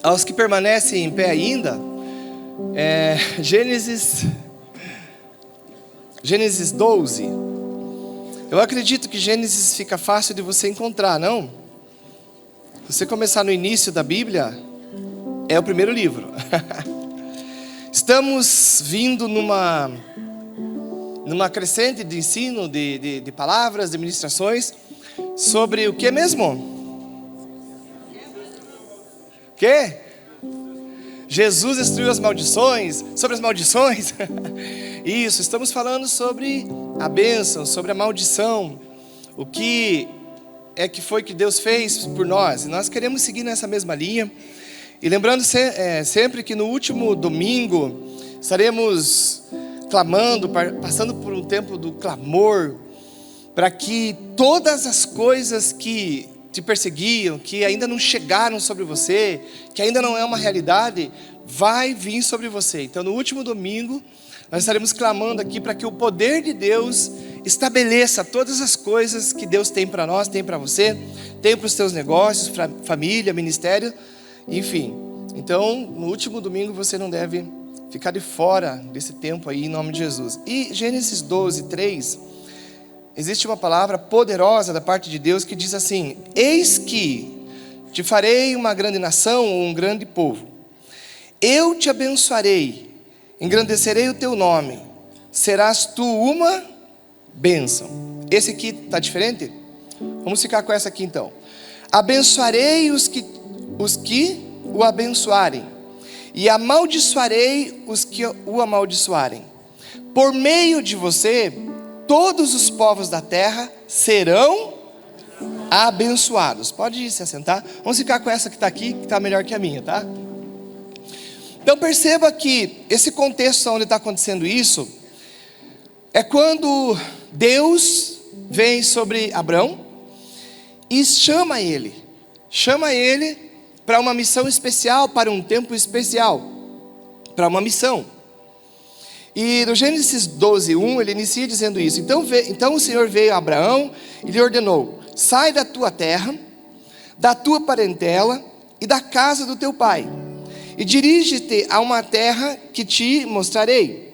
Aos que permanecem em pé ainda, Gênesis 12. Eu acredito que Gênesis fica fácil de você encontrar, não? Se você começar no início da Bíblia, é o primeiro livro. Estamos vindo numa crescente de ensino, de palavras, de ministrações, sobre o que mesmo? O quê? Jesus destruiu as maldições, sobre as maldições. Isso, estamos falando sobre a bênção, sobre a maldição. O que foi que Deus fez por nós. E nós queremos seguir nessa mesma linha. E lembrando sempre que no último domingo estaremos clamando, passando por um tempo do clamor, para que todas as coisas que te perseguiam, que ainda não chegaram sobre você, que ainda não é uma realidade, vai vir sobre você. Então no último domingo nós estaremos clamando aqui para que o poder de Deus estabeleça todas as coisas que Deus tem para nós, tem para você, tem para os teus negócios, família, ministério, enfim. Então no último domingo você não deve ficar de fora desse tempo aí, em nome de Jesus. E Gênesis 12, 3, existe uma palavra poderosa da parte de Deus que diz assim: eis que te farei uma grande nação, um grande povo. Eu te abençoarei, engrandecerei o teu nome, serás tu uma bênção. Esse aqui está diferente? Vamos ficar com essa aqui então. Abençoarei os que o abençoarem, e amaldiçoarei os que o amaldiçoarem. Por meio de você, todos os povos da terra serão abençoados. Pode se assentar. Vamos ficar com essa que está aqui, que está melhor que a minha, tá? Então perceba que esse contexto onde está acontecendo isso é quando Deus vem sobre Abrão e chama ele para uma missão especial, para um tempo especial, para uma missão. E no Gênesis 12, 1, ele inicia dizendo isso. Então o Senhor veio a Abraão e lhe ordenou: sai da tua terra, da tua parentela e da casa do teu pai, e dirige-te a uma terra que te mostrarei.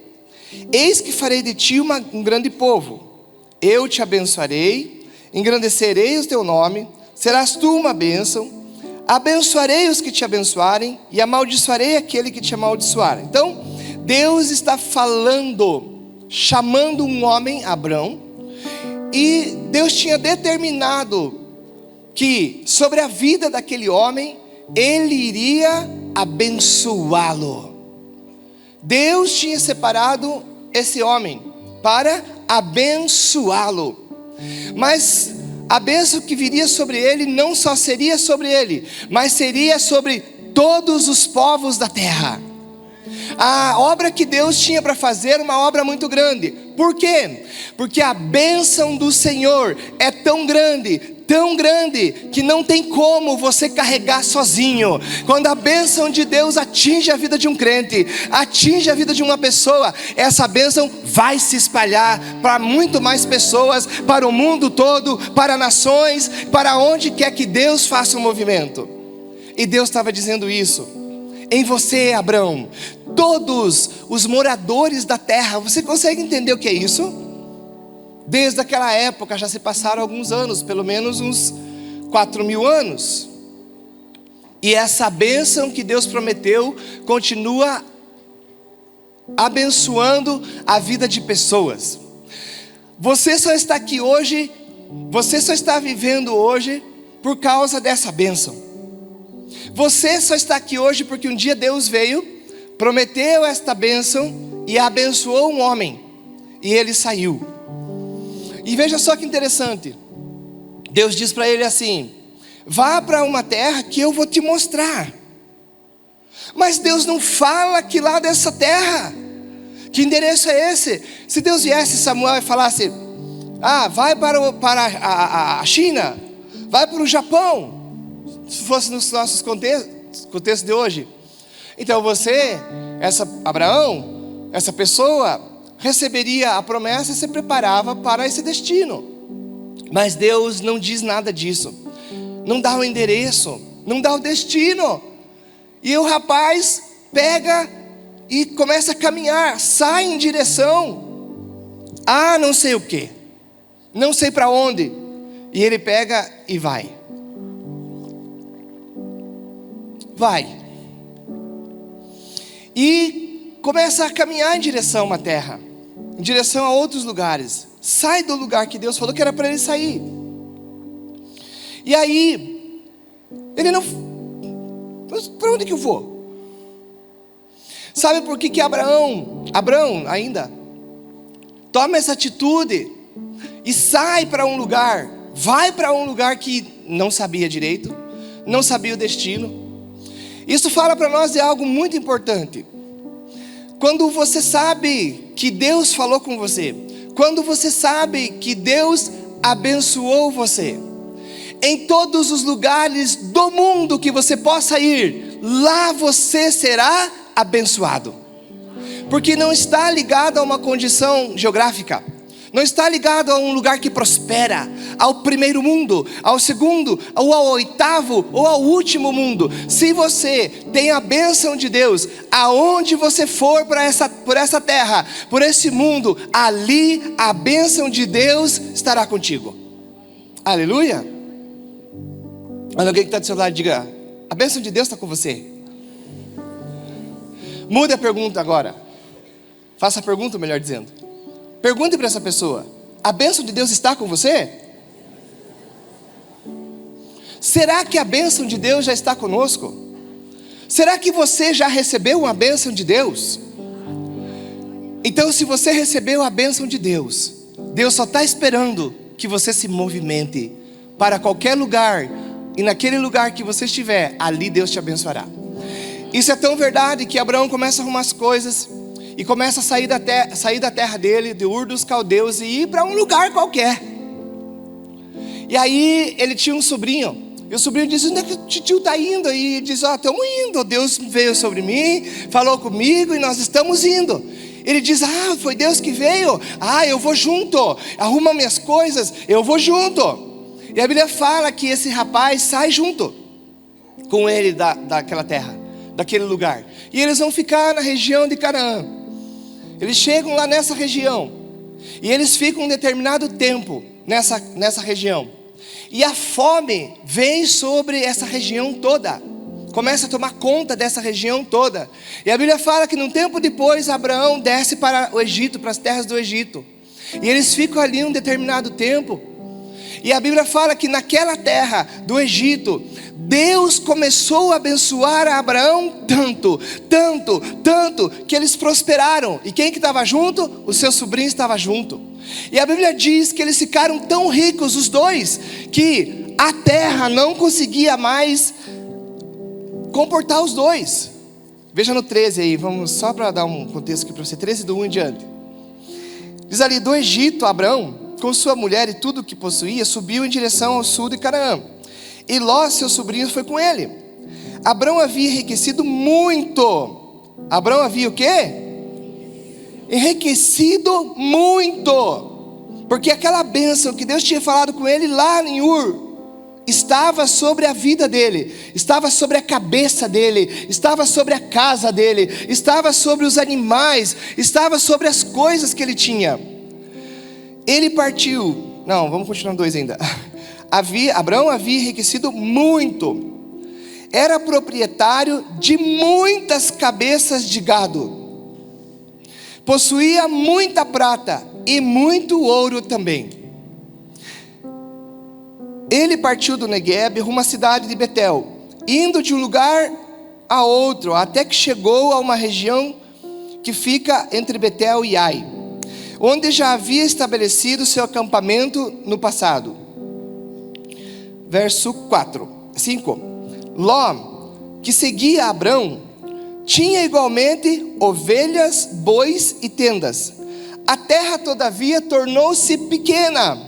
Eis que farei de ti um grande povo. Eu te abençoarei, engrandecerei o teu nome, serás tu uma bênção. Abençoarei os que te abençoarem e amaldiçoarei aquele que te amaldiçoar. Então Deus está chamando um homem, Abrão, e Deus tinha determinado que sobre a vida daquele homem ele iria abençoá-lo. Deus tinha separado esse homem para abençoá-lo, mas a bênção que viria sobre ele não só seria sobre ele, mas seria sobre todos os povos da terra. A obra que Deus tinha para fazer, uma obra muito grande. Por quê? Porque a bênção do Senhor é tão grande, que não tem como você carregar sozinho. Quando a bênção de Deus atinge a vida de um crente, atinge a vida de uma pessoa, essa bênção vai se espalhar para muito mais pessoas, para o mundo todo, para nações, para onde quer que Deus faça um movimento. E Deus estava dizendo isso: em você, Abrão, todos os moradores da terra. Você consegue entender o que é isso? Desde aquela época já se passaram alguns anos, pelo menos uns 4.000 anos. E essa bênção que Deus prometeu continua abençoando a vida de pessoas. Você só está aqui hoje, você só está vivendo hoje por causa dessa bênção. Você só está aqui hoje porque um dia Deus veio, prometeu esta bênção e abençoou um homem, e ele saiu. E veja só que interessante, Deus diz para ele assim: vá para uma terra que eu vou te mostrar. Mas Deus não fala que lá dessa terra, que endereço é esse? Se Deus viesse Samuel e falasse: vai para a China, vai para o Japão, se fosse nos nossos contextos de hoje, então você, Abraão, essa pessoa receberia a promessa e se preparava para esse destino. Mas Deus não diz nada disso, não dá o endereço, não dá o destino. E o rapaz pega e começa a caminhar, sai em direção a não sei o que, não sei para onde. E ele pega e vai. E começa a caminhar em direção a uma terra, em direção a outros lugares. Sai do lugar que Deus falou que era para ele sair. E aí, ele não... Mas para onde que eu vou? Sabe por que Abraão ainda, toma essa atitude e sai para um lugar, vai para um lugar que não sabia direito, não sabia o destino. Isso fala para nós de algo muito importante. Quando você sabe que Deus falou com você, quando você sabe que Deus abençoou você, em todos os lugares do mundo que você possa ir, lá você será abençoado. Porque não está ligado a uma condição geográfica, não está ligado a um lugar que prospera, ao primeiro mundo, ao segundo, ou ao oitavo, ou ao último mundo. Se você tem a bênção de Deus, aonde você for por essa terra, por esse mundo, ali a bênção de Deus estará contigo. Aleluia. Olha alguém que está do seu lado e diga: a bênção de Deus está com você. Mude a pergunta agora. Faça a pergunta, melhor dizendo. Pergunte para essa pessoa: a bênção de Deus está com você? Será que a bênção de Deus já está conosco? Será que você já recebeu uma bênção de Deus? Então, se você recebeu a bênção de Deus, Deus só está esperando que você se movimente para qualquer lugar. E naquele lugar que você estiver, ali Deus te abençoará. Isso é tão verdade que Abraão começa a arrumar as coisas e começa a sair da terra dele, de Ur dos Caldeus, e ir para um lugar qualquer. E aí ele tinha um sobrinho, e o sobrinho disse: onde é que o tio está indo? E diz: estamos indo, Deus veio sobre mim, falou comigo e nós estamos indo. Ele diz: foi Deus que veio? Eu vou junto, arruma minhas coisas, eu vou junto. E a Bíblia fala que esse rapaz sai junto com ele daquela terra, daquele lugar. E eles vão ficar na região de Canaã. Eles chegam lá nessa região. E eles ficam um determinado tempo nessa região. E a fome vem sobre essa região toda. Começa a tomar conta dessa região toda. E a Bíblia fala que num tempo depois Abraão desce para o Egito, para as terras do Egito. E eles ficam ali um determinado tempo. E a Bíblia fala que naquela terra do Egito, Deus começou a abençoar a Abraão tanto, que eles prosperaram. E quem que estava junto? O seu sobrinho estava junto. E a Bíblia diz que eles ficaram tão ricos, os dois, que a terra não conseguia mais comportar os dois. Veja no 13 aí, vamos só para dar um contexto aqui para você, 13 do 1 em diante. Diz ali: do Egito, Abraão, com sua mulher e tudo o que possuía, subiu em direção ao sul de Canaã. E Ló, seu sobrinho, foi com ele. Abraão havia enriquecido muito. Abraão havia o quê? Enriquecido muito. Porque aquela bênção que Deus tinha falado com ele lá em Ur, estava sobre a vida dele, estava sobre a cabeça dele, estava sobre a casa dele, estava sobre os animais, estava sobre as coisas que ele tinha. Ele partiu. Não, vamos continuar 2 ainda. Abraão havia enriquecido muito. Era proprietário de muitas cabeças de gado. Possuía muita prata e muito ouro também. Ele partiu do Neguebe rumo à cidade de Betel, indo de um lugar a outro, até que chegou a uma região que fica entre Betel e Ai, onde já havia estabelecido seu acampamento no passado. Verso 5. Ló, que seguia Abrão, tinha igualmente ovelhas, bois e tendas. A terra, todavia, tornou-se pequena,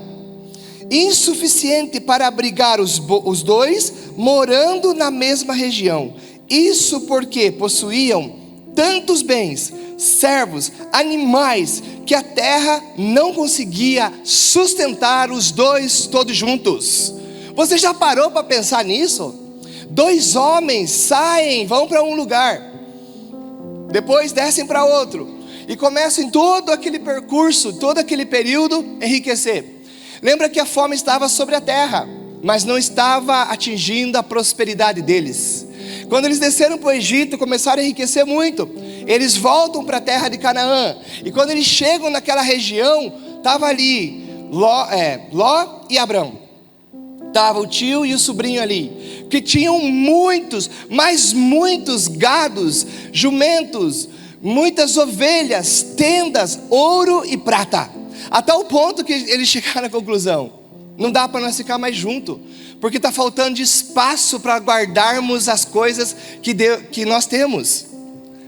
insuficiente para abrigar os dois, morando na mesma região. Isso porque possuíam tantos bens, servos, animais, que a terra não conseguia sustentar os dois todos juntos. Você já parou para pensar nisso? 2 homens saem, vão para um lugar, depois descem para outro, e começam em todo aquele percurso, todo aquele período, enriquecer. Lembra que a fome estava sobre a terra, mas não estava atingindo a prosperidade deles. Quando eles desceram para o Egito, começaram a enriquecer muito. Eles voltam para a terra de Canaã, e quando eles chegam naquela região, estava ali Ló e Abrão. Estava o tio e o sobrinho ali, que tinham muitos, mas muitos gados, jumentos, muitas ovelhas, tendas, ouro e prata. A tal ponto que eles chegaram à conclusão: não dá para nós ficar mais juntos, porque está faltando de espaço para guardarmos as coisas que nós temos.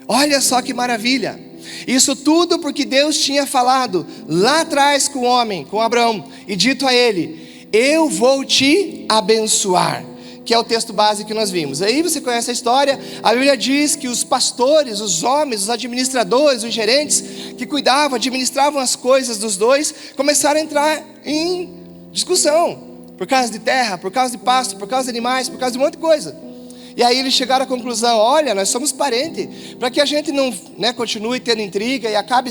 Olha só que maravilha. Isso tudo porque Deus tinha falado lá atrás com o homem, com Abraão, e dito a ele: eu vou te abençoar, que é o texto base que nós vimos. Aí você conhece a história. A Bíblia diz que os pastores, os homens, os administradores, os gerentes que cuidavam, administravam as coisas dos dois, começaram a entrar em discussão, por causa de terra, por causa de pasto, por causa de animais, por causa de um monte de coisa. E aí eles chegaram à conclusão: olha, nós somos parentes, para que a gente não continue tendo intriga e acabe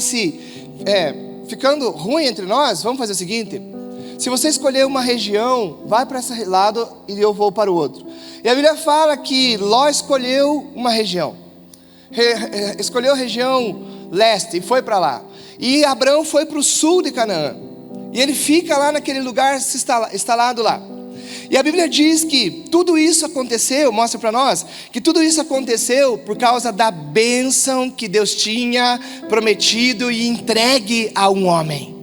ficando ruim entre nós, vamos fazer o seguinte: se você escolher uma região, vai para esse lado e eu vou para o outro. E a Bíblia fala que Ló escolheu uma região, escolheu a região leste e foi para lá. E Abrão foi para o sul de Canaã, e ele fica lá naquele lugar instalado lá. E a Bíblia diz que tudo isso aconteceu, mostra para nós, que tudo isso aconteceu por causa da bênção que Deus tinha prometido e entregue a um homem.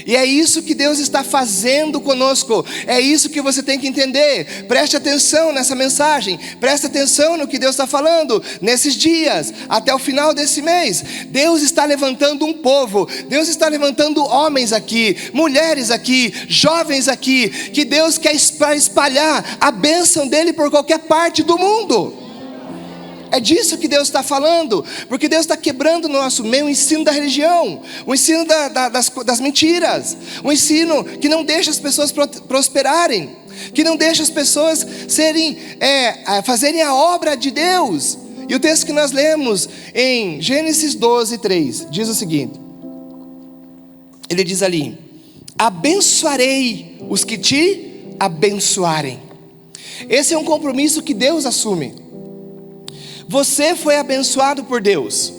E é isso que Deus está fazendo conosco. É isso que você tem que entender. Preste atenção nessa mensagem. Preste atenção no que Deus está falando nesses dias, até o final desse mês. Deus está levantando um povo. Deus está levantando homens aqui, mulheres aqui, jovens aqui, que Deus quer espalhar a bênção dele por qualquer parte do mundo. É disso que Deus está falando, porque Deus está quebrando no nosso meio o ensino da religião, o ensino das mentiras, o ensino que não deixa as pessoas prosperarem, que não deixa as pessoas fazerem a obra de Deus. E o texto que nós lemos em Gênesis 12:3 diz o seguinte: ele diz ali: abençoarei os que te abençoarem. Esse é um compromisso que Deus assume. Você foi abençoado por Deus.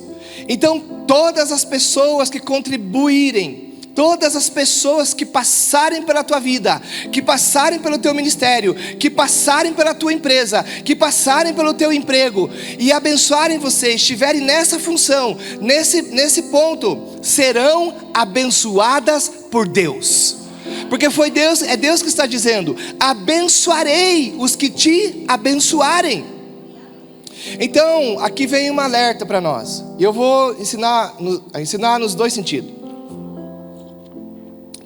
Então todas as pessoas que contribuírem, todas as pessoas que passarem pela tua vida, que passarem pelo teu ministério, que passarem pela tua empresa, que passarem pelo teu emprego e abençoarem você, estiverem nessa função, nesse ponto, serão abençoadas por Deus. Porque é Deus que está dizendo: abençoarei os que te abençoarem. Então, aqui vem um alerta para nós. E eu vou ensinar nos dois sentidos.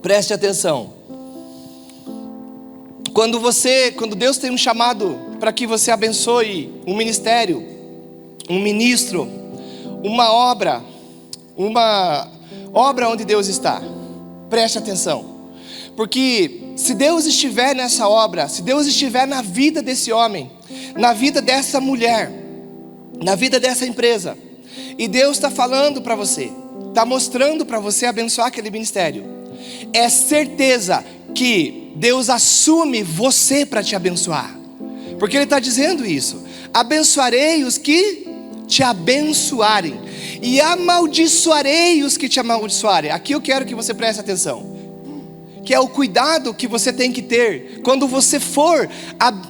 Preste atenção. Quando Deus tem um chamado para que você abençoe um ministério, um ministro, uma obra onde Deus está, preste atenção. Porque se Deus estiver nessa obra, se Deus estiver na vida desse homem, na vida dessa mulher, na vida dessa empresa, e Deus está falando para você, está mostrando para você abençoar aquele ministério, é certeza que Deus assume você para te abençoar, porque Ele está dizendo isso: abençoarei os que te abençoarem, e amaldiçoarei os que te amaldiçoarem. Aqui eu quero que você preste atenção, que é o cuidado que você tem que ter quando você for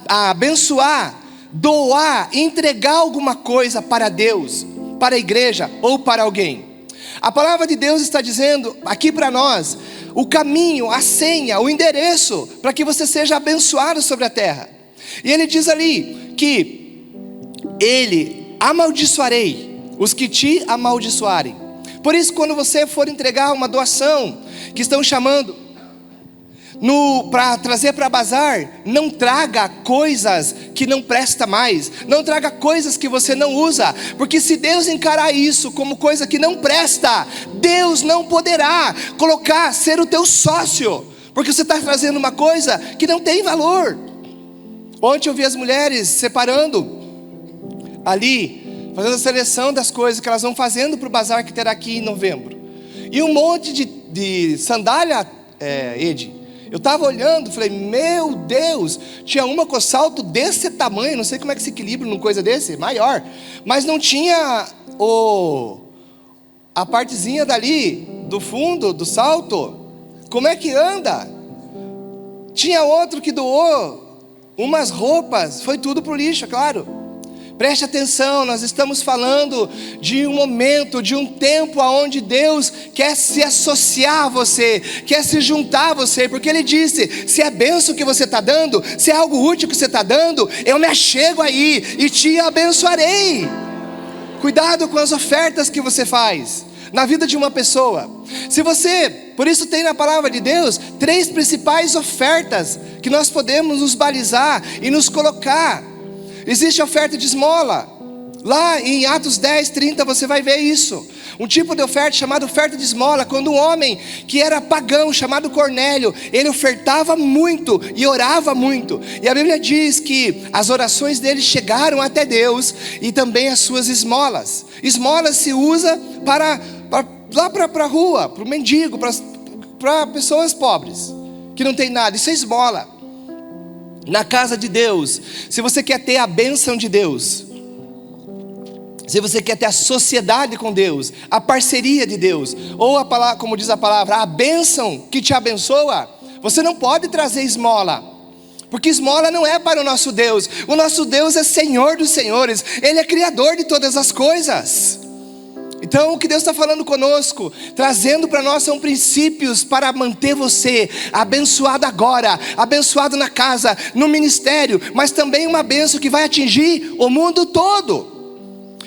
abençoar, doar, entregar alguma coisa para Deus, para a igreja ou para alguém. A palavra de Deus está dizendo aqui para nós o caminho, a senha, o endereço para que você seja abençoado sobre a terra. E ele diz ali que ele amaldiçoarei os que te amaldiçoarem. Por isso, quando você for entregar uma doação que estão chamando para trazer para bazar, não traga coisas que não presta mais, não traga coisas que você não usa, porque se Deus encarar isso como coisa que não presta, Deus não poderá ser o teu sócio, porque você está trazendo uma coisa que não tem valor. Ontem eu vi as mulheres separando ali, fazendo a seleção das coisas que elas vão fazendo para o bazar que terá aqui em novembro. E um monte de sandália, Ed. Eu estava olhando, falei, meu Deus, tinha uma com salto desse tamanho, não sei como é que se equilibra numa coisa desse, maior. Mas não tinha a partezinha dali, do fundo, do salto. Como é que anda? Tinha outro que doou umas roupas, foi tudo pro lixo, é claro. Preste atenção, nós estamos falando de um momento, de um tempo onde Deus quer se associar a você, quer se juntar a você, porque Ele disse, se é bênção que você está dando, se é algo útil que você está dando, eu me achego aí e te abençoarei. Cuidado com as ofertas que você faz na vida de uma pessoa. Se você, por isso tem na palavra de Deus 3 principais ofertas que nós podemos nos balizar e nos colocar. Existe a oferta de esmola. Lá em Atos 10, 30 você vai ver isso. Um tipo de oferta chamada oferta de esmola, quando um homem que era pagão, chamado Cornélio, ele ofertava muito e orava muito. E a Bíblia diz que as orações dele chegaram até Deus e também as suas esmolas. Esmolas se usa para a rua, para o mendigo, para pessoas pobres, que não tem nada. Isso é esmola. Na casa de Deus, se você quer ter a bênção de Deus, se você quer ter a sociedade com Deus, a parceria de Deus, ou a palavra, como diz a palavra, a bênção que te abençoa, você não pode trazer esmola, porque esmola não é para o nosso Deus é Senhor dos senhores, Ele é Criador de todas as coisas. Então o que Deus está falando conosco, trazendo para nós são princípios para manter você abençoado agora, abençoado na casa, no ministério, mas também uma bênção que vai atingir o mundo todo.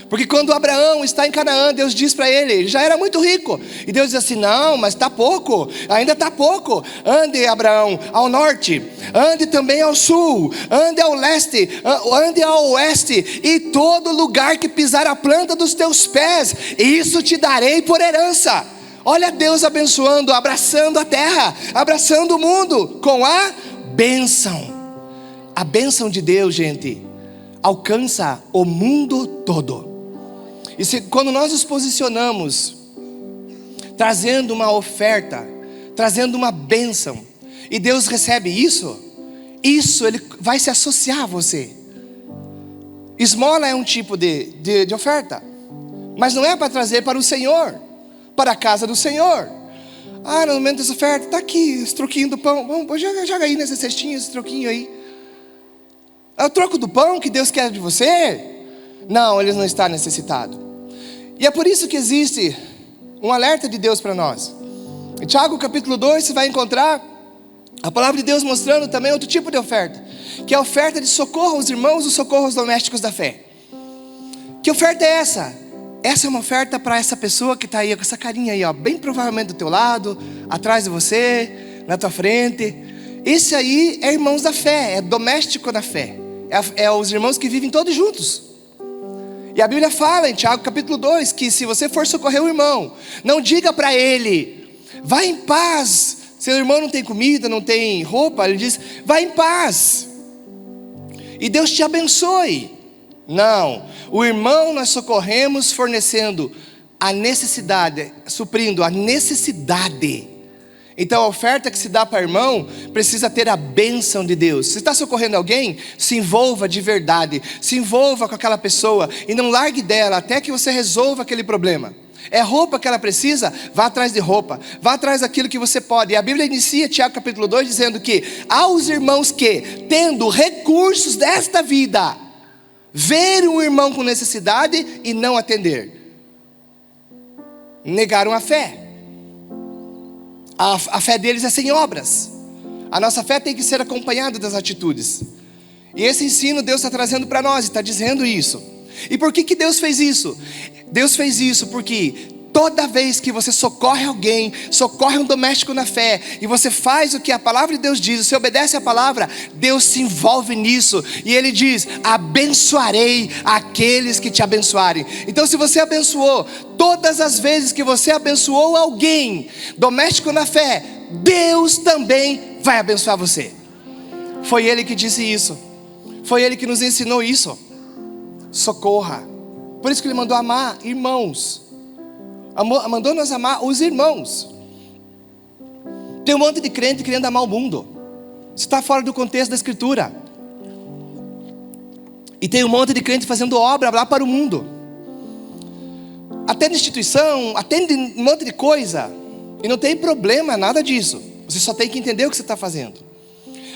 Porque quando Abraão está em Canaã, Deus diz para ele já era muito rico, e Deus diz assim, não, mas está pouco, ainda está pouco. Ande, Abraão, ao norte, ande também ao sul, ande ao leste, ande ao oeste, e todo lugar que pisar a planta dos teus pés, isso te darei por herança. Olha Deus abençoando, abraçando a terra, abraçando o mundo com a bênção. A bênção de Deus, gente, alcança o mundo todo. E quando nós nos posicionamos, trazendo uma oferta, trazendo uma bênção, e Deus recebe isso, Ele vai se associar a você. Esmola é um tipo de oferta, mas não é para trazer para o Senhor, para a casa do Senhor. No momento dessa oferta, está aqui, esse troquinho do pão, vamos, joga aí nessa cestinha, esse troquinho aí. É o troco do pão que Deus quer de você? Não, Ele não está necessitado. E é por isso que existe um alerta de Deus para nós. Em Tiago capítulo 2 você vai encontrar a palavra de Deus mostrando também outro tipo de oferta, que é a oferta de socorro aos irmãos, os socorros domésticos da fé. Que oferta é essa? Essa é uma oferta para essa pessoa que está aí com essa carinha aí, bem provavelmente do teu lado, atrás de você, na tua frente. Esse aí é irmãos da fé, é doméstico da fé. É os irmãos que vivem todos juntos. E a Bíblia fala em Tiago capítulo 2, que se você for socorrer o irmão, não diga para ele, vá em paz. Seu irmão não tem comida, não tem roupa, ele diz, vá em paz, e Deus te abençoe. Não, o irmão nós socorremos fornecendo a necessidade, suprindo a necessidade. Então a oferta que se dá para o irmão precisa ter a bênção de Deus. Se está socorrendo alguém, se envolva de verdade, se envolva com aquela pessoa e não largue dela até que você resolva aquele problema. É roupa que ela precisa? Vá atrás de roupa, vá atrás daquilo que você pode. E a Bíblia inicia Tiago capítulo 2 dizendo que aos irmãos que, tendo recursos desta vida, ver um irmão com necessidade e não atender, negaram a fé. A fé deles é sem obras. A nossa fé tem que ser acompanhada das atitudes. E esse ensino Deus está trazendo para nós, está dizendo isso. E por que Deus fez isso? Deus fez isso porque toda vez que você socorre alguém, socorre um doméstico na fé, e você faz o que a palavra de Deus diz, você obedece a palavra, Deus se envolve nisso, e Ele diz, abençoarei aqueles que te abençoarem. Então se você abençoou, todas as vezes que você abençoou alguém, doméstico na fé, Deus também vai abençoar você. Foi Ele que disse isso. Foi Ele que nos ensinou isso. Socorra. Por isso que Ele mandou amar irmãos. Mandou nós amar os irmãos. Tem um monte de crente querendo amar o mundo. Isso está fora do contexto da Escritura. E tem um monte de crente fazendo obra lá para o mundo. Atende instituição, atende um monte de coisa. E não tem problema, nada disso. Você só tem que entender o que você está fazendo.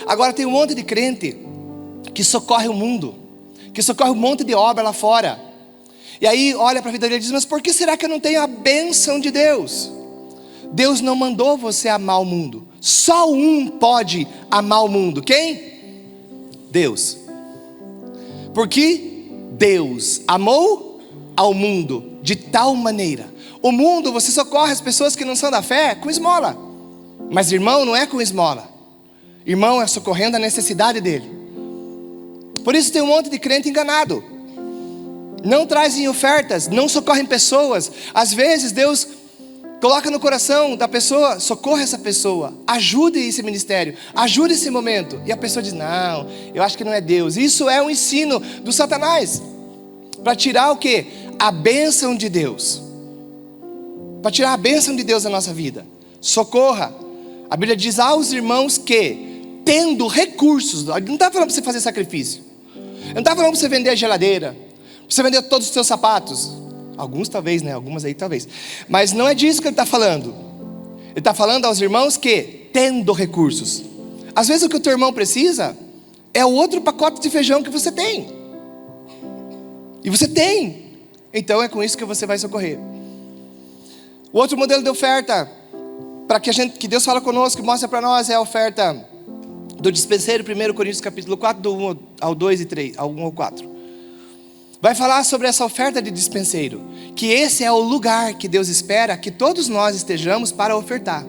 Agora tem um monte de crente que socorre o mundo, que socorre um monte de obra lá fora. E aí olha para a vida dele e diz: mas por que será que eu não tenho a bênção de Deus? Deus não mandou você amar o mundo. Só um pode amar o mundo. Quem? Deus. Porque Deus amou ao mundo de tal maneira. O mundo, você socorre as pessoas que não são da fé com esmola. Mas irmão não é com esmola. Irmão é socorrendo a necessidade dele. Por isso tem um monte de crente enganado. Não trazem ofertas, não socorrem pessoas. Às vezes Deus coloca no coração da pessoa: socorra essa pessoa, ajude esse ministério, ajude esse momento. E a pessoa diz: não, eu acho que não é Deus. Isso é um ensino do Satanás, para tirar o quê? A bênção de Deus. Para tirar a bênção de Deus da nossa vida. Socorra. A Bíblia diz aos irmãos que, tendo recursos, não está falando para você fazer sacrifício, não está falando para você vender a geladeira, para você vender todos os seus sapatos. Alguns talvez, né? Algumas aí talvez. Mas não é disso que ele está falando. Ele está falando aos irmãos que, tendo recursos. Às vezes o que o teu irmão precisa é o outro pacote de feijão que você tem. E você tem. Então é com isso que você vai socorrer. O outro modelo de oferta, para que Deus fala conosco, que mostra para nós, é a oferta do dispenseiro, 1 Coríntios capítulo 4, do 1 ao 2 e 3, ao 1 ao 4. Vai falar sobre essa oferta de dispenseiro, que esse é o lugar que Deus espera que todos nós estejamos para ofertar.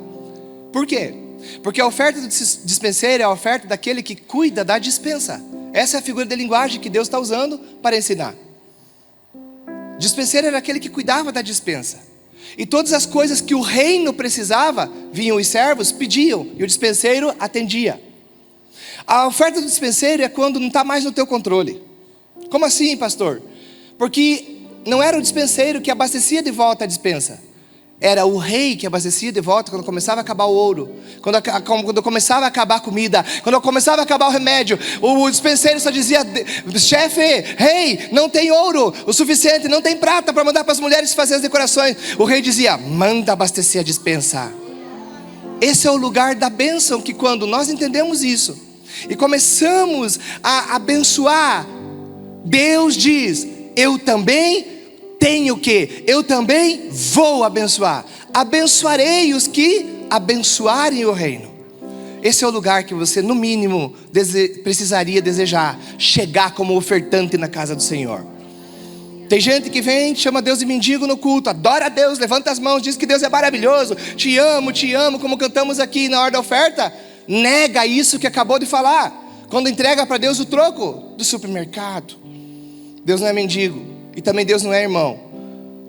Por quê? Porque a oferta do dispenseiro é a oferta daquele que cuida da dispensa. Essa é a figura de linguagem que Deus está usando para ensinar. Dispenseiro era aquele que cuidava da dispensa. E todas as coisas que o reino precisava, vinham os servos, pediam, e o dispenseiro atendia. A oferta do dispenseiro é quando não está mais no teu controle. Como assim, pastor? Porque não era o dispenseiro que abastecia de volta a dispensa. Era o rei que abastecia de volta quando começava a acabar o ouro, quando começava a acabar a comida, quando começava a acabar o remédio. O dispenseiro só dizia: chefe, rei, não tem ouro o suficiente, não tem prata para mandar para as mulheres fazer as decorações. O rei dizia: manda abastecer a dispensa. Esse é o lugar da bênção, que quando nós entendemos isso e começamos a abençoar, Deus diz: eu também tenho o quê? Eu também vou abençoar. Abençoarei os que abençoarem o reino. Esse é o lugar que você, no mínimo, precisaria desejar. Chegar como ofertante na casa do Senhor. Tem gente que vem, chama Deus de mendigo no culto, adora a Deus, levanta as mãos, diz que Deus é maravilhoso, te amo, como cantamos aqui na hora da oferta. Nega isso que acabou de falar, quando entrega para Deus o troco do supermercado. Deus não é mendigo. E também Deus não é irmão.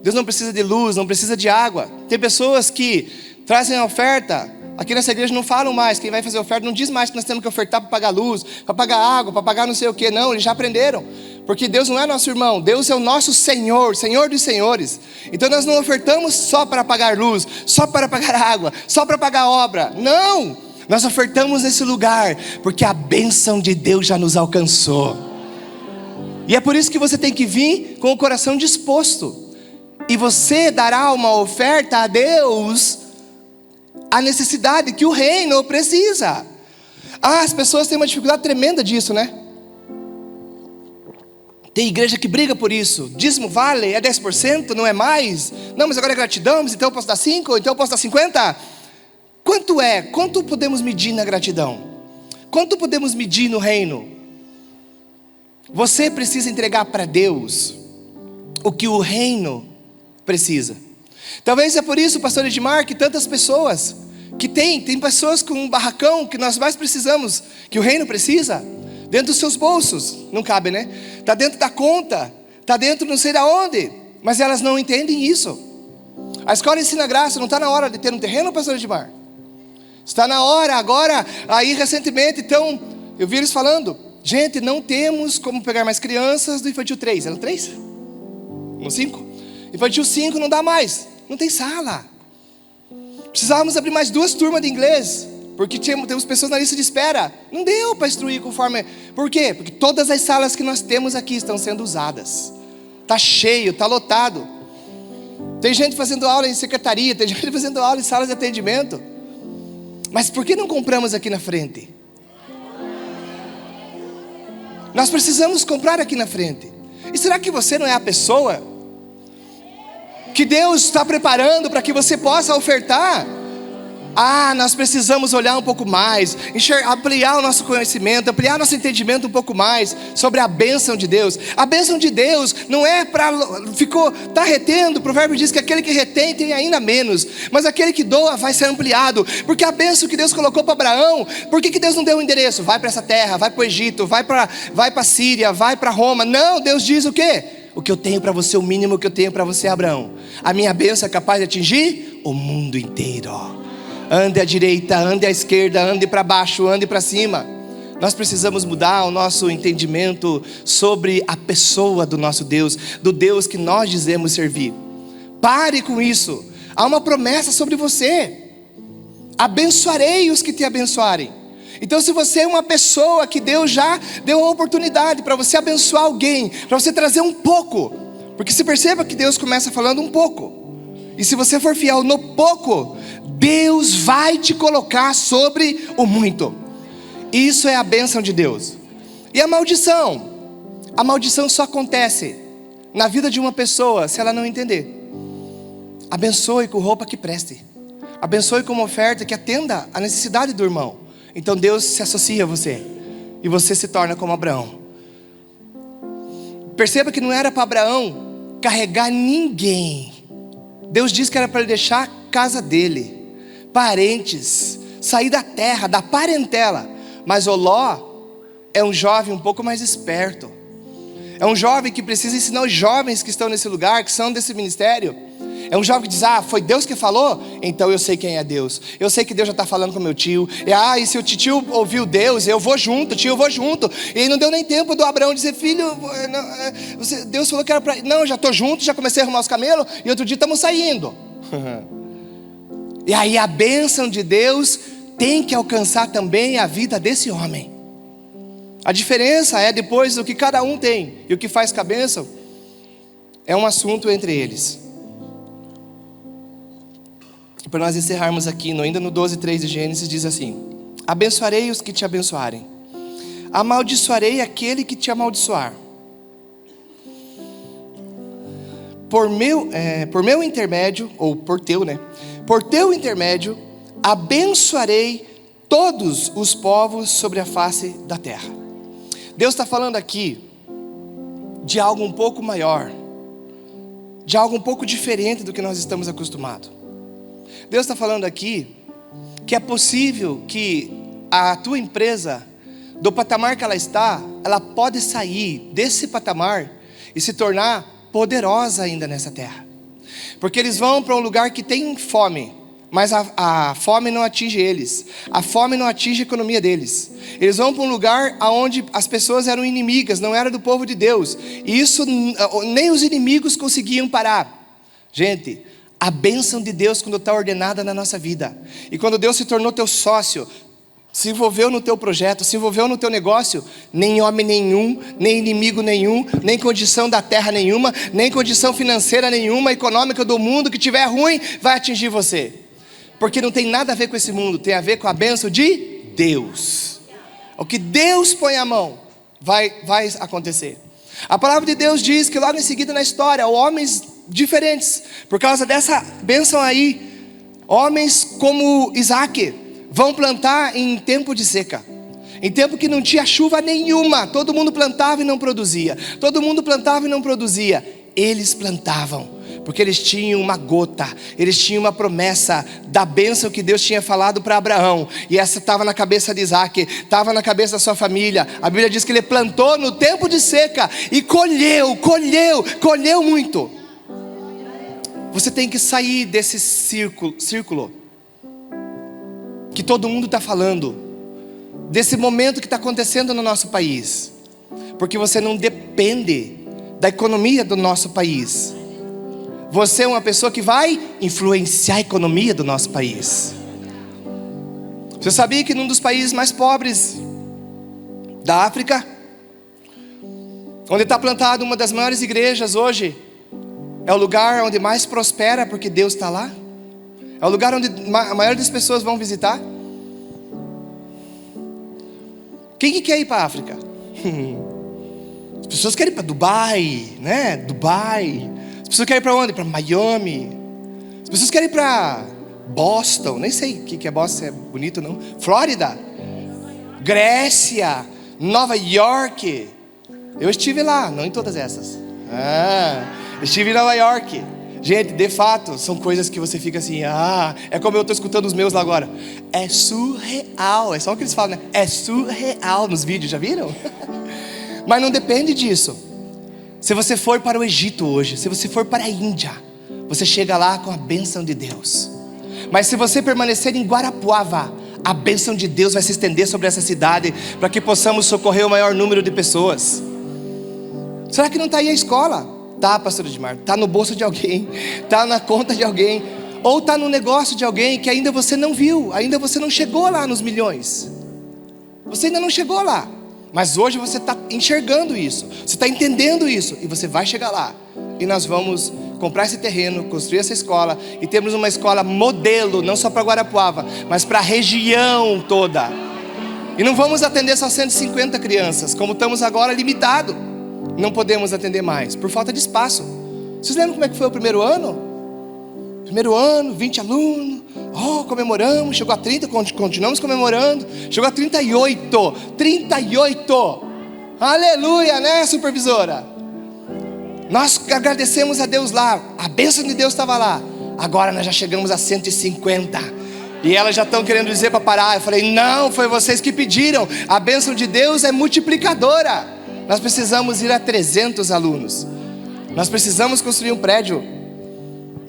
Deus não precisa de luz, não precisa de água. Tem pessoas que trazem a oferta. Aqui nessa igreja não falam mais. Quem vai fazer oferta não diz mais que nós temos que ofertar para pagar luz, para pagar água, para pagar não sei o que. Não, eles já aprenderam. Porque Deus não é nosso irmão. Deus é o nosso Senhor, Senhor dos senhores. Então nós não ofertamos só para pagar luz, só para pagar água, só para pagar obra. Não! Nós ofertamos nesse lugar porque a bênção de Deus já nos alcançou. E é por isso que você tem que vir com o coração disposto. E você dará uma oferta a Deus, a necessidade que o reino precisa. As pessoas têm uma dificuldade tremenda disso, né? Tem igreja que briga por isso. Dízimo vale, é 10%, não é mais. Não, mas agora é gratidão, mas então eu posso dar 5, então eu posso dar 50. Quanto é? Quanto podemos medir na gratidão? Quanto podemos medir no reino? Você precisa entregar para Deus o que o reino precisa. Talvez é por isso, pastor Edmar, que tantas pessoas que tem pessoas com um barracão que nós mais precisamos, que o reino precisa, dentro dos seus bolsos. Não cabe, né? Está dentro da conta, está dentro não sei de onde, mas elas não entendem isso. A escola ensina graça, não está na hora de ter um terreno, pastor Edmar? Está na hora agora, aí recentemente, então, eu vi eles falando Gente, não temos como pegar mais crianças do infantil 3. Era 3? No 5? Infantil 5 não dá mais. Não tem sala. Precisávamos abrir mais 2 turmas de inglês, porque temos pessoas na lista de espera. Não deu para instruir conforme... Por quê? Porque todas as salas que nós temos aqui estão sendo usadas. Está cheio, está lotado. Tem gente fazendo aula em secretaria, tem gente fazendo aula em salas de atendimento. Mas por que não compramos aqui na frente? Nós precisamos comprar aqui na frente. E será que você não é a pessoa que Deus está preparando para que você possa ofertar? Nós precisamos olhar um pouco mais, ampliar o nosso conhecimento, ampliar nosso entendimento um pouco mais sobre a bênção de Deus. A bênção de Deus não é para... Está retendo, o provérbio diz que aquele que retém tem ainda menos, mas aquele que doa vai ser ampliado. Porque a bênção que Deus colocou para Abraão, por que Deus não deu o endereço? Vai para essa terra, vai para o Egito, vai para a Síria, vai para Roma. Não, Deus diz o quê? O que eu tenho para você, o mínimo que eu tenho para você, Abraão. A minha bênção é capaz de atingir o mundo inteiro. Ande à direita, ande à esquerda, ande para baixo, ande para cima. Nós precisamos mudar o nosso entendimento sobre a pessoa do nosso Deus, do Deus que nós dizemos servir. Pare com isso. Há uma promessa sobre você: abençoarei os que te abençoarem. Então, se você é uma pessoa que Deus já deu uma oportunidade para você abençoar alguém, para você trazer um pouco, porque se perceba que Deus começa falando um pouco, e se você for fiel no pouco, Deus vai te colocar sobre o muito. Isso é a bênção de Deus. E a maldição? A maldição só acontece na vida de uma pessoa se ela não entender. Abençoe com roupa que preste. Abençoe com uma oferta que atenda à necessidade do irmão. Então Deus se associa a você, e você se torna como Abraão. Perceba que não era para Abraão carregar ninguém. Deus disse que era para ele deixar a casa dele, parentes, sair da terra, da parentela. Mas Ló é um jovem um pouco mais esperto. É um jovem que precisa ensinar os jovens que estão nesse lugar, que são desse ministério. É um jovem que diz: foi Deus que falou? Então eu sei quem é Deus. Eu sei que Deus já está falando com meu tio. E se o tio ouviu Deus, eu vou junto, tio, eu vou junto. E aí não deu nem tempo do Abraão dizer: filho, Deus falou que era para... Não, já estou junto, já comecei a arrumar os camelos, e outro dia estamos saindo. E aí a bênção de Deus tem que alcançar também a vida desse homem. A diferença é depois do que cada um tem, e o que faz com a bênção é um assunto entre eles. Para nós encerrarmos aqui, ainda no 12:3 de Gênesis, diz assim: abençoarei os que te abençoarem, amaldiçoarei aquele que te amaldiçoar. Por meu intermédio, ou por teu, por teu intermédio, abençoarei todos os povos sobre a face da terra. Deus está falando aqui de algo um pouco maior, de algo um pouco diferente do que nós estamos acostumados. Deus está falando aqui que é possível que a tua empresa, do patamar que ela está, ela pode sair desse patamar e se tornar poderosa ainda nessa terra. Porque eles vão para um lugar que tem fome, mas a fome não atinge eles, a fome não atinge a economia deles. Eles vão para um lugar onde as pessoas eram inimigas, não eram do povo de Deus, e isso nem os inimigos conseguiam parar. Gente, a bênção de Deus, quando está ordenada na nossa vida, e quando Deus se tornou teu sócio, se envolveu no teu projeto, se envolveu no teu negócio, nem homem nenhum, nem inimigo nenhum, nem condição da terra nenhuma, nem condição financeira nenhuma, econômica do mundo que tiver ruim, vai atingir você. Porque não tem nada a ver com esse mundo, tem a ver com a bênção de Deus. O que Deus põe a mão, vai acontecer. A palavra de Deus diz que logo em seguida na história, homens diferentes, por causa dessa bênção aí, homens como Isaac, vão plantar em tempo de seca, em tempo que não tinha chuva nenhuma. Todo mundo plantava e não produzia, todo mundo plantava e não produzia. Eles plantavam, porque eles tinham uma gota, eles tinham uma promessa da bênção que Deus tinha falado para Abraão, e essa estava na cabeça de Isaac, estava na cabeça da sua família. A Bíblia diz que ele plantou no tempo de seca e colheu muito. Você tem que sair desse círculo que todo mundo está falando, desse momento que está acontecendo no nosso país, porque você não depende da economia do nosso país. Você é uma pessoa que vai influenciar a economia do nosso país. Você sabia que num dos países mais pobres da África, onde está plantada uma das maiores igrejas hoje, é o lugar onde mais prospera porque Deus está lá? É o lugar onde a maioria das pessoas vão visitar? Quem que quer ir para a África? As pessoas querem ir para Dubai, né? Dubai. As pessoas querem ir para onde? Para Miami. As pessoas querem ir para Boston. Nem sei o que é Boston, se é bonito ou não. Flórida. Grécia. Nova York. Eu estive lá, não em todas essas. Estive em Nova York. Gente, de fato, são coisas que você fica assim, é como eu estou escutando os meus lá agora. É surreal, é só o que eles falam, né? É surreal nos vídeos, já viram? Mas não depende disso. Se você for para o Egito hoje, se você for para a Índia, você chega lá com a bênção de Deus. Mas se você permanecer em Guarapuava, a bênção de Deus vai se estender sobre essa cidade, para que possamos socorrer o maior número de pessoas. Será que não está aí a escola? Tá, pastor Edmar, tá no bolso de alguém, tá na conta de alguém, ou tá no negócio de alguém que ainda você não viu, ainda você não chegou lá nos milhões. Você ainda não chegou lá, mas hoje você está enxergando isso, você está entendendo isso, e você vai chegar lá. E nós vamos comprar esse terreno, construir essa escola, e temos uma escola modelo, não só para Guarapuava, mas para a região toda. E não vamos atender só 150 crianças, como estamos agora limitado. Não podemos atender mais, por falta de espaço. Vocês lembram como é que foi o primeiro ano? Primeiro ano, 20 alunos, comemoramos, chegou a 30, continuamos comemorando, chegou a 38, 38, aleluia, né, supervisora? Nós agradecemos a Deus lá, a bênção de Deus estava lá. Agora nós já chegamos a 150, e elas já estão querendo dizer para parar. Eu falei, não, foi vocês que pediram, a bênção de Deus é multiplicadora. Nós precisamos ir a 300 alunos. Nós precisamos construir um prédio.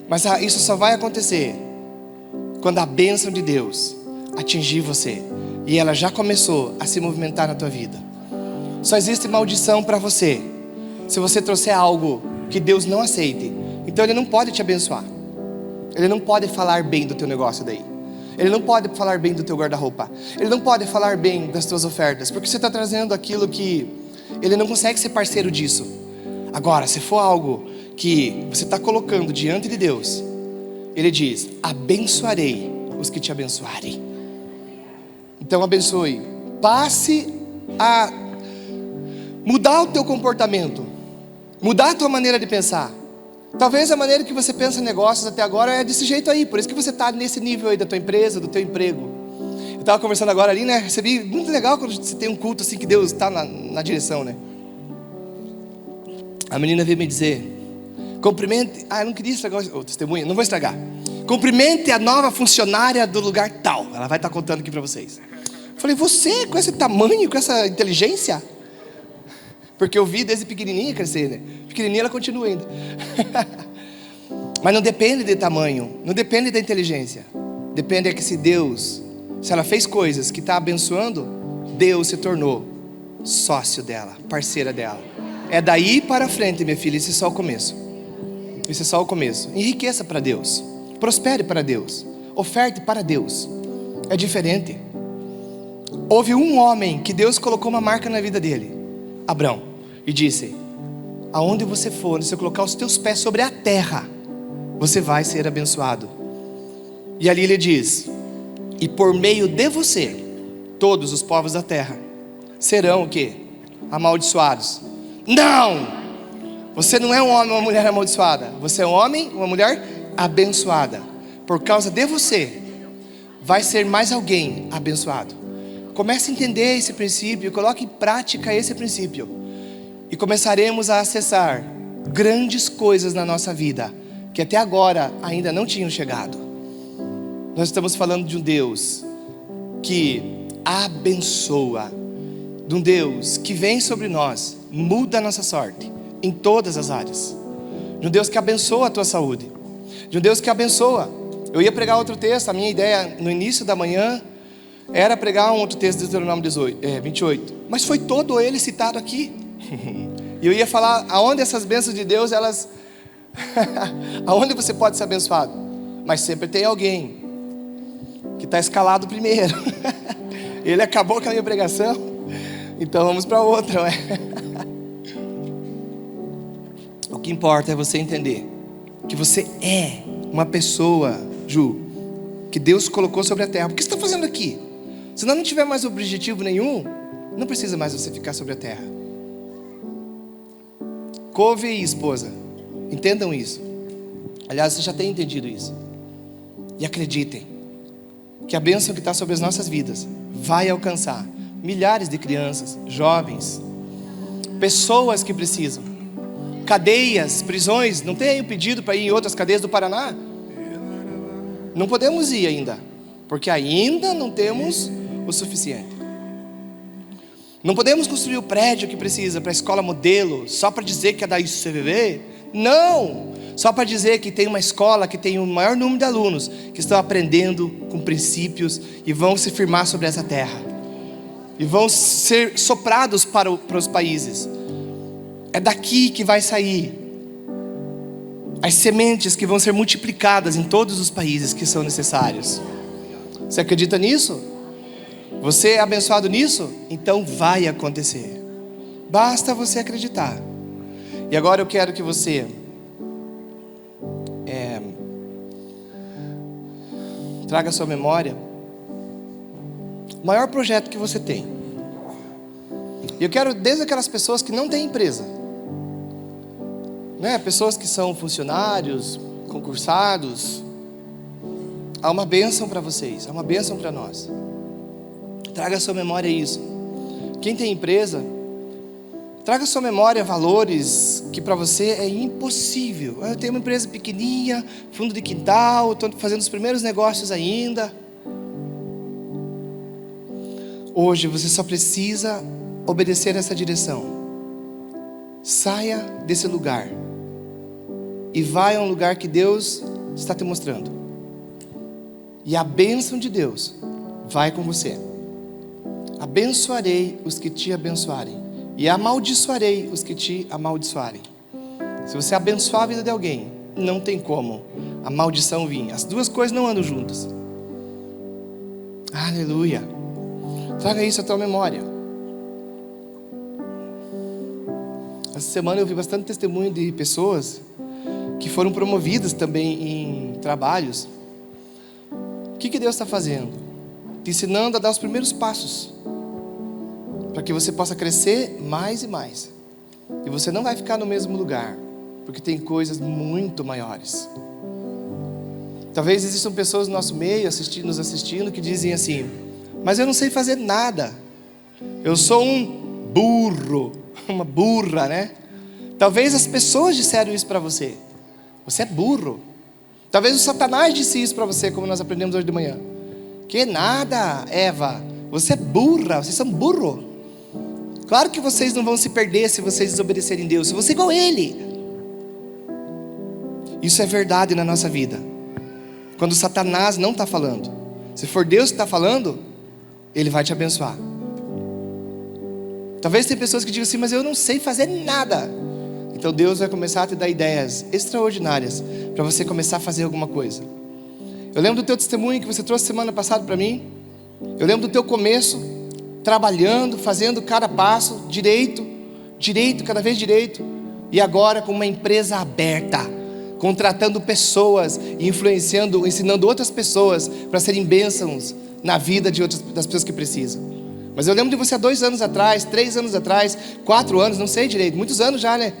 Mas isso só vai acontecer quando a bênção de Deus atingir você. E ela já começou a se movimentar na tua vida. Só existe maldição para você se você trouxer algo que Deus não aceite. Então Ele não pode te abençoar. Ele não pode falar bem do teu negócio daí. Ele não pode falar bem do teu guarda-roupa. Ele não pode falar bem das tuas ofertas, porque você está trazendo aquilo que Ele não consegue ser parceiro disso. Agora, se for algo que você está colocando diante de Deus, Ele diz, abençoarei os que te abençoarem. Então abençoe. Passe a mudar o teu comportamento, mudar a tua maneira de pensar. Talvez a maneira que você pensa em negócios até agora é desse jeito aí. Por isso que você está nesse nível aí da tua empresa, do teu emprego. Eu estava conversando agora ali, né? Recebi, muito legal quando você tem um culto assim que Deus está na direção, né? A menina veio me dizer, cumprimente, eu não queria estragar o testemunho, não vou estragar. Cumprimente a nova funcionária do lugar tal. Ela vai estar contando aqui para vocês. Eu falei, você com esse tamanho, com essa inteligência? Porque eu vi desde pequenininha crescer, né? Pequenininha ela continua ainda. Mas não depende de tamanho, não depende da inteligência. Depende é que se ela fez coisas que está abençoando, Deus se tornou sócio dela, parceira dela. É daí para frente, minha filha, isso é só o começo. Isso é só o começo. Enriqueça para Deus, prospere para Deus, oferte para Deus. É diferente. Houve um homem que Deus colocou uma marca na vida dele, Abrão, e disse, aonde você for, se você colocar os teus pés sobre a terra, você vai ser abençoado. E ali ele diz, e por meio de você, todos os povos da terra serão o quê? Amaldiçoados. Não! Você não é um homem ou uma mulher amaldiçoada. Você é um homem, uma mulher abençoada. Por causa de você, vai ser mais alguém abençoado. Comece a entender esse princípio, coloque em prática esse princípio. E começaremos a acessar grandes coisas na nossa vida, que até agora ainda não tinham chegado. Nós estamos falando de um Deus que abençoa, de um Deus que vem sobre nós, muda a nossa sorte em todas as áreas, de um Deus que abençoa a tua saúde, de um Deus que abençoa. Eu ia pregar outro texto, a minha ideia no início da manhã era pregar um outro texto de Deuteronômio 28, mas foi todo ele citado aqui. E eu ia falar aonde essas bênçãos de Deus, elas aonde você pode ser abençoado. Mas sempre tem alguém que está escalado primeiro. Ele acabou com a minha pregação, então vamos para outra, ué. O que importa é você entender que você é uma pessoa, Ju, que Deus colocou sobre a terra. O que você está fazendo aqui? Se não tiver mais objetivo nenhum, não precisa mais você ficar sobre a terra. Couve e esposa, entendam isso. Aliás, você já tem entendido isso. E acreditem que a bênção que está sobre as nossas vidas vai alcançar milhares de crianças, jovens, pessoas que precisam. Cadeias, prisões, não tem aí um pedido para ir em outras cadeias do Paraná? Não podemos ir ainda, porque ainda não temos o suficiente. Não podemos construir o prédio que precisa para a escola modelo, só para dizer que é da ICVV. Não! Só para dizer que tem uma escola que tem o maior número de alunos que estão aprendendo com princípios e vão se firmar sobre essa terra. E vão ser soprados para os países. É daqui que vai sair as sementes que vão ser multiplicadas em todos os países que são necessários. Você acredita nisso? Você é abençoado nisso? Então vai acontecer. Basta você acreditar. E agora eu quero que você traga à sua memória o maior projeto que você tem. E eu quero desde aquelas pessoas que não têm empresa, né? Pessoas que são funcionários, concursados. Há uma bênção para vocês, há uma bênção para nós. Traga à sua memória isso. Quem tem empresa, traga à sua memória valores que para você é impossível. Eu tenho uma empresa pequenininha, fundo de quintal, estou fazendo os primeiros negócios ainda. Hoje você só precisa obedecer essa direção. Saia desse lugar e vai a um lugar que Deus está te mostrando. E a bênção de Deus vai com você. Abençoarei os que te abençoarem e amaldiçoarei os que te amaldiçoarem. Se você abençoar a vida de alguém, não tem como a maldição vir. As duas coisas não andam juntas. Aleluia. Traga isso à tua memória. Essa semana eu vi bastante testemunho de pessoas que foram promovidas também em trabalhos. O que Deus está fazendo? Te ensinando a dar os primeiros passos para que você possa crescer mais e mais. E você não vai ficar no mesmo lugar, porque tem coisas muito maiores. Talvez existam pessoas no nosso meio nos assistindo que dizem assim: mas eu não sei fazer nada, eu sou um burro, uma burra, né? Talvez as pessoas disseram isso para você. Você é burro. Talvez o Satanás disse isso para você, como nós aprendemos hoje de manhã. Que nada, Eva, você é burra, vocês são burro. Claro que vocês não vão se perder se vocês desobedecerem a Deus, se você é igual a Ele. Isso é verdade na nossa vida. Quando Satanás não está falando, se for Deus que está falando, Ele vai te abençoar. Talvez tem pessoas que digam assim: mas eu não sei fazer nada. Então Deus vai começar a te dar ideias extraordinárias para você começar a fazer alguma coisa. Eu lembro do teu testemunho que você trouxe semana passada para mim. Eu lembro do teu começo, trabalhando, fazendo cada passo direito, cada vez direito. E agora com uma empresa aberta, contratando pessoas, influenciando, ensinando outras pessoas para serem bênçãos na vida das pessoas que precisam. Mas eu lembro de você há 2 anos atrás, 3 anos atrás, 4 anos, não sei direito, muitos anos já, né?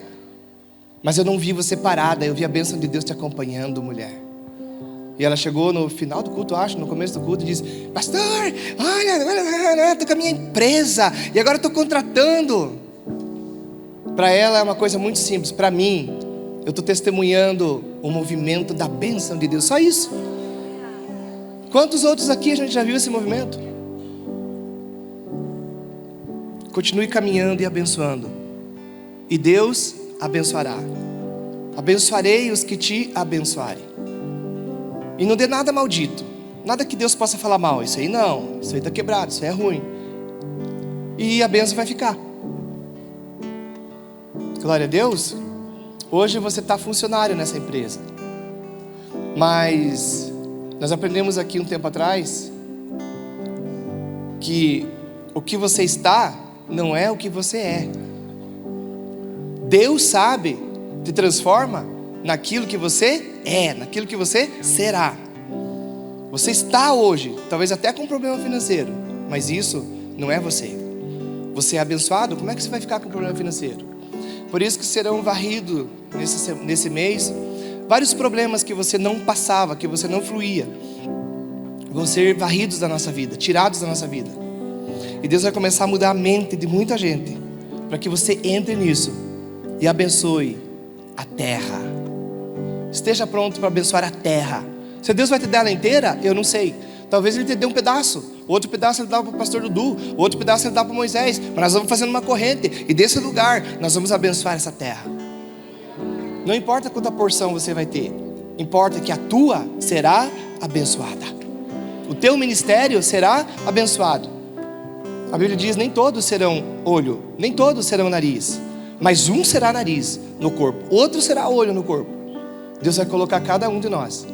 Mas eu não vi você parada, eu vi a bênção de Deus te acompanhando, mulher. E ela chegou no final do culto, acho, no começo do culto, e disse: pastor, olha, estou com a minha empresa, e agora estou contratando. Para ela é uma coisa muito simples. Para mim, eu estou testemunhando o movimento da bênção de Deus, só isso. Quantos outros aqui a gente já viu esse movimento? Continue caminhando e abençoando, e Deus abençoará. Abençoarei os que te abençoarem. E não dê nada maldito. Nada que Deus possa falar mal. Isso aí não, isso aí está quebrado, isso aí é ruim. E a bênção vai ficar. Glória a Deus. Hoje você está funcionário nessa empresa. Mas nós aprendemos aqui um tempo atrás que o que você está não é o que você é. Deus sabe, te transforma naquilo que você é, naquilo que você será. Você está hoje, talvez até com um problema financeiro, mas isso não é você. Você é abençoado, como é que você vai ficar com problema financeiro? Por isso que serão varridos nesse mês vários problemas que você não passava, que você não fluía, vão ser varridos da nossa vida, tirados da nossa vida. E Deus vai começar a mudar a mente de muita gente, para que você entre nisso e abençoe a terra. Esteja pronto para abençoar a terra. Se Deus vai te dar ela inteira, eu não sei. Talvez Ele te dê um pedaço, outro pedaço Ele dá para o pastor Dudu, outro pedaço Ele dá para Moisés. Mas nós vamos fazendo uma corrente, e desse lugar nós vamos abençoar essa terra. Não importa quanta porção você vai ter, importa que a tua será abençoada. O teu ministério será abençoado. A Bíblia diz, nem todos serão olho, nem todos serão nariz, mas um será nariz no corpo, outro será olho no corpo. Deus vai colocar cada um de nós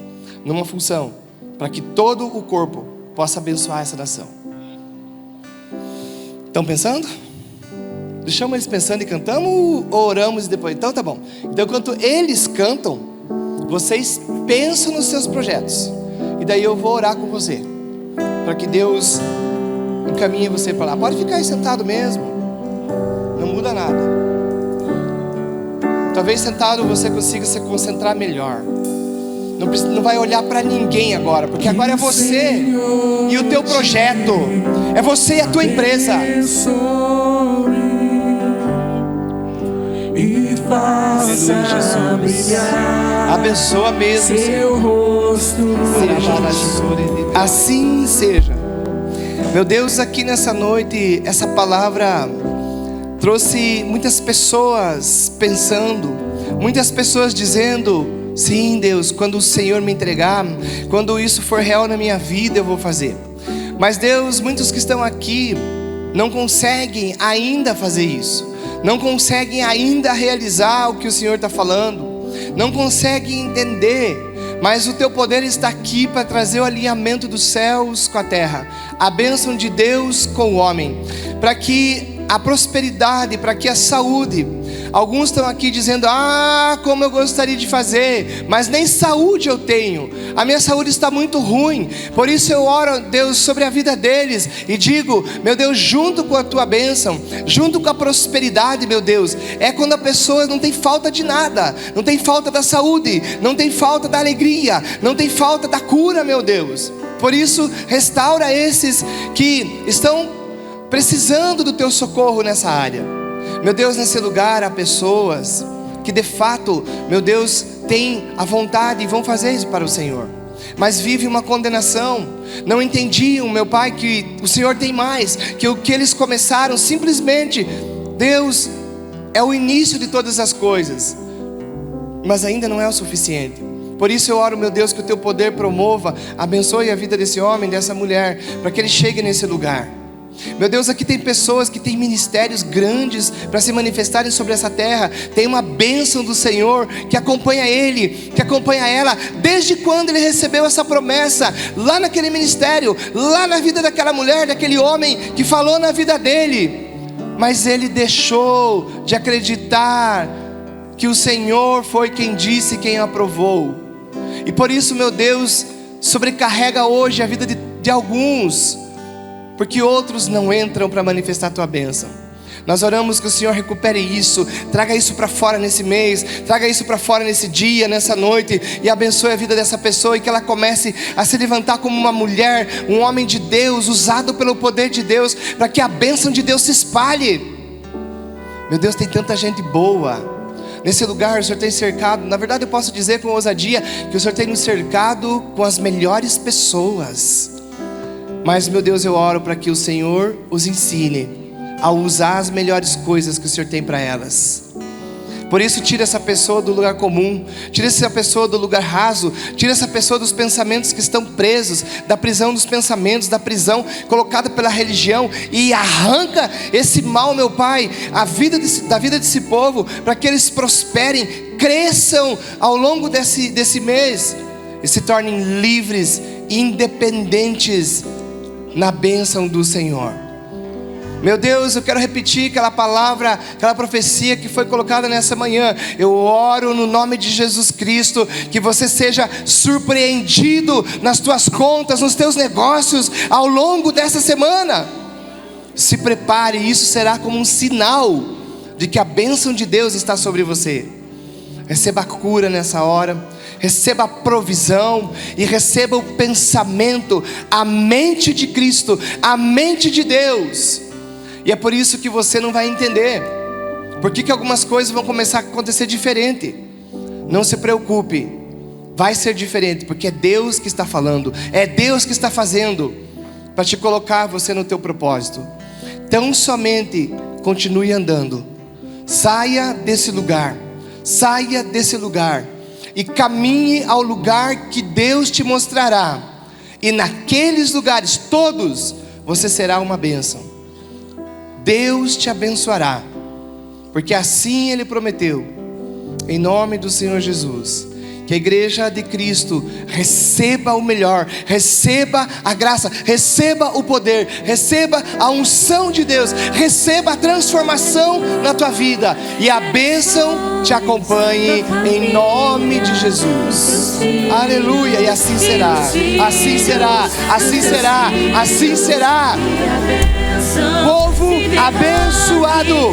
numa função, para que todo o corpo possa abençoar essa nação. Estão pensando? Deixamos eles pensando e cantamos, ou oramos e depois? Então tá bom. Então enquanto eles cantam, vocês pensam nos seus projetos, e daí eu vou orar com você, para que Deus encaminhe você para lá. Pode ficar aí sentado mesmo, não muda nada. Talvez sentado você consiga se concentrar melhor. Não vai olhar para ninguém agora, porque agora é você e o teu projeto, é você e a tua empresa. E faça brilhar, abençoa mesmo, seu rosto. Assim seja. Meu Deus, aqui nessa noite, essa palavra trouxe muitas pessoas pensando, muitas pessoas dizendo: sim, Deus, quando o Senhor me entregar, quando isso for real na minha vida, eu vou fazer. Mas Deus, muitos que estão aqui não conseguem ainda fazer isso, não conseguem ainda realizar o que o Senhor está falando, não conseguem entender, mas o teu poder está aqui para trazer o alinhamento dos céus com a terra, a bênção de Deus com o homem, para que a prosperidade, para que a saúde. Alguns estão aqui dizendo: ah, como eu gostaria de fazer, mas nem saúde eu tenho, a minha saúde está muito ruim. Por isso eu oro, Deus, sobre a vida deles e digo: meu Deus, junto com a tua bênção, junto com a prosperidade, meu Deus, é quando a pessoa não tem falta de nada, não tem falta da saúde, não tem falta da alegria, não tem falta da cura, meu Deus. Por isso restaura esses que estão precisando do teu socorro nessa área. Meu Deus, nesse lugar há pessoas que de fato, meu Deus, têm a vontade e vão fazer isso para o Senhor, mas vivem uma condenação, não entendiam, meu Pai, que o Senhor tem mais, que o que eles começaram simplesmente, Deus, é o início de todas as coisas, mas ainda não é o suficiente. Por isso eu oro, meu Deus, que o teu poder promova, abençoe a vida desse homem, dessa mulher, para que ele chegue nesse lugar. Meu Deus, aqui tem pessoas que têm ministérios grandes para se manifestarem sobre essa terra. Tem uma bênção do Senhor que acompanha ele, que acompanha ela, desde quando ele recebeu essa promessa, lá naquele ministério, lá na vida daquela mulher, daquele homem que falou na vida dele. Mas ele deixou de acreditar que o Senhor foi quem disse, quem aprovou. E por isso, meu Deus, sobrecarrega hoje a vida de alguns, porque outros não entram para manifestar a tua bênção. Nós oramos que o Senhor recupere isso, traga isso para fora nesse mês, traga isso para fora nesse dia, nessa noite, e abençoe a vida dessa pessoa, e que ela comece a se levantar como uma mulher, um homem de Deus, usado pelo poder de Deus, para que a bênção de Deus se espalhe. Meu Deus, tem tanta gente boa nesse lugar. O Senhor tem cercado, na verdade eu posso dizer com ousadia, que o Senhor tem nos cercado com as melhores pessoas. Mas, meu Deus, eu oro para que o Senhor os ensine a usar as melhores coisas que o Senhor tem para elas, Por isso, tira essa pessoa do lugar comum, tira essa pessoa do lugar raso, tira essa pessoa dos pensamentos que estão presos, da prisão dos pensamentos, da prisão colocada pela religião, e arranca esse mal, meu Pai, da vida desse povo, para que eles prosperem, cresçam ao longo desse mês e se tornem livres, independentes na bênção do Senhor. Meu Deus, eu quero repetir aquela palavra, aquela profecia que foi colocada nessa manhã. Eu oro no nome de Jesus Cristo, que você seja surpreendido nas tuas contas, nos teus negócios, ao longo dessa semana. Se prepare, isso será como um sinal de que a bênção de Deus está sobre você. Receba a cura nessa hora, receba a provisão e receba o pensamento, a mente de Cristo, a mente de Deus. E é por isso que você não vai entender por que algumas coisas vão começar a acontecer diferente. Não se preocupe, vai ser diferente, porque é Deus que está falando, é Deus que está fazendo para te colocar você no teu propósito. Então somente continue andando, saia desse lugar e caminhe ao lugar que Deus te mostrará, e naqueles lugares todos você será uma bênção. Deus te abençoará, porque assim Ele prometeu. Em nome do Senhor Jesus, que a igreja de Cristo receba o melhor, receba a graça, receba o poder, receba a unção de Deus, receba a transformação na tua vida, e a bênção te acompanhe em nome de Jesus. Aleluia. E assim será, assim será, assim será, assim será. Povo abençoado.